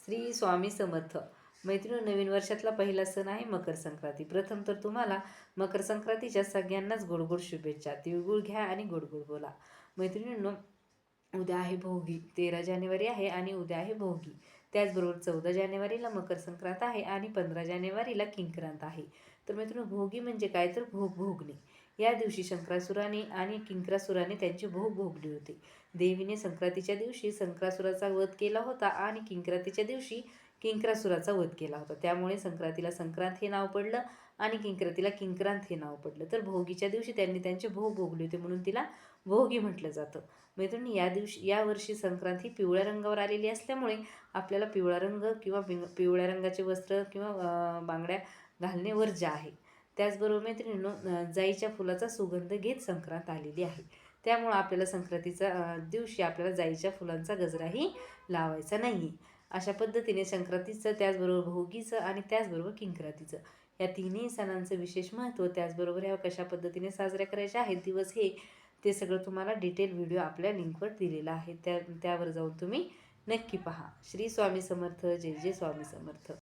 श्री स्वामी समर्थ. मैत्रिणी, नवीन वर्षातला पहिला सण आहे मकर संक्रांती. प्रथम तर तुम्हाला मकर संक्रांतीच्या सगळ्यांनाच गोड गोड शुभेच्छा. तिळगुळ घ्या आणि गोड गोड बोला. मैत्रिणींनो, उद्या आहे भोगी. 13 जानेवारी आहे आणि उद्या आहे भोगी. त्याचबरोबर 14 जानेवारीला मकर संक्रांत आहे आणि 15 जानेवारीला किंक्रांत आहे. तर मित्रांनो, भोगी म्हणजे काय तर भोगणे. या दिवशी शंकरासुराने आणि किंक्रासुराने त्यांची भोगली होती. देवीने संक्रांतीच्या दिवशी शंकरासुराचा वध केला होता आणि किंक्रांतीच्या दिवशी किंक्रासुराचा वध केला होता. त्यामुळे संक्रांतीला संक्रांत हे नाव पडलं आणि किंक्रांतीला किंक्रांत हे नाव पडलं. तर भोगीच्या दिवशी त्यांनी त्यांचे भोगले होते म्हणून तिला भोगी म्हटलं जातं. मैत्रिणी, या वर्षी संक्रांत ही पिवळ्या रंगावर आलेली असल्यामुळे आपल्याला पिवळा रंग किंवा पिवळ्या रंगाचे वस्त्र किंवा बांगड्या घालणे वर्ज्य आहे. त्याचबरोबर मैत्रिणींनो, जाईच्या फुलाचा सुगंध घेत संक्रांत आलेली आहे. त्यामुळं आपल्याला संक्रांतीचा दिवशी आपल्याला जाईच्या फुलांचा गजराही लावायचा नाही. अशा पद्धतीने संक्रांतीचं, त्याचबरोबर भोगीचं आणि त्याचबरोबर किंक्रांतीचं या तिन्ही सणांचं विशेष महत्त्व, त्याचबरोबर ह्या कशा पद्धतीने साजऱ्या करायच्या आहेत दिवस ते सगळं तुम्हाला डिटेल व्हिडिओ आपल्या लिंकवर दिलेला आहे. त्यावर जाऊन तुम्ही नक्की पहा. श्री स्वामी समर्थ. जय जय स्वामी समर्थ.